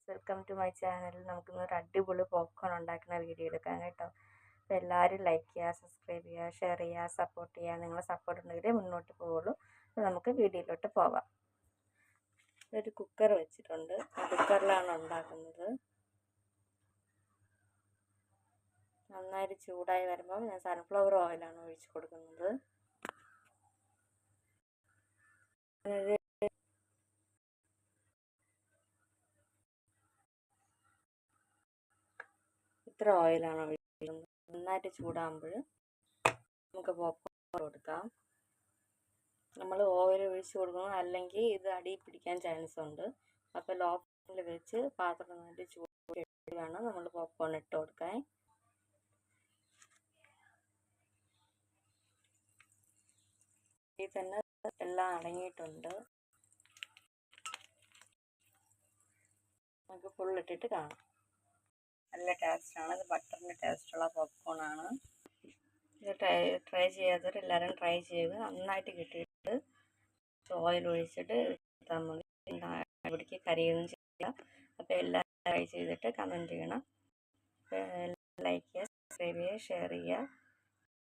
Welcome to my channel. നമുക്കിന്നൊരു അടിപൊളി popcorn ഉണ്ടാക്കുന്ന വീഡിയോ എടുക്കാം കേട്ടോ. അപ്പോൾ എല്ലാവരും ലൈക്ക് ചെയ്യുക, സബ്സ്ക്രൈബ് ചെയ്യുക, ഷെയർ ചെയ്യുക, സപ്പോർട്ട് ചെയ്യുക. നിങ്ങളെ സപ്പോർട്ട് ഉണ്ടെങ്കിലേ മുന്നോട്ട് പോവുള്ളൂ. അപ്പോൾ നമുക്ക് വീഡിയോയിലോട്ട് പോവാം. ഒരു കുക്കർ വെച്ചിട്ടുണ്ട്. കുക്കറിലാണ് ഉണ്ടാക്കുന്നത്. നന്നായിട്ട് ചൂടായി വരുമ്പോൾ ഞാൻ സൺഫ്ലവർ ഓയിലാണ് ഒഴിച്ച് കൊടുക്കുന്നത്. ഇത്ര ഓയിലാണ് ഒഴിക്കുന്നത്. നന്നായിട്ട് ചൂടാകുമ്പോൾ നമുക്ക് പോപ്കോൺ കൊടുക്കാം. നമ്മൾ ഓയിൽ ഒഴിച്ച് കൊടുക്കണം, അല്ലെങ്കിൽ ഇത് അടി പിടിക്കാൻ ചാൻസ് ഉണ്ട്. അപ്പോൾ ലോ ഫ്ലെയിമിൽ വെച്ച് പാത്രം നന്നായിട്ട് ചൂട് വേണം നമ്മൾ പോപ്കോൺ ഇട്ട് കൊടുക്കാൻ. ഇതിൽ തന്നെ എല്ലാം അടങ്ങിയിട്ടുണ്ട്. നമുക്ക് ഫുൾ ഇട്ടിട്ട് കാണാം. നല്ല ടേസ്റ്റാണ്. ഇത് ബട്ടറിൻ്റെ ടേസ്റ്റുള്ള പോപ്കോണാണ്. ഇത് ട്രൈ ചെയ്യാത്തവർ എല്ലാവരും ട്രൈ ചെയ്യുക. നന്നായിട്ട് കിട്ടിയിട്ട് ഓയിൽ ഒഴിച്ചിട്ട് എടുത്താൽ മതി. ഇവിടേക്ക് കരിയൊന്നും ചെയ്യില്ല. അപ്പോൾ എല്ലാവരും ട്രൈ ചെയ്തിട്ട് കമൻറ്റ് ചെയ്യണം. ലൈക്ക് ചെയ്യുക, സബ്സ്ക്രൈബ് ചെയ്യുക, ഷെയർ ചെയ്യുക.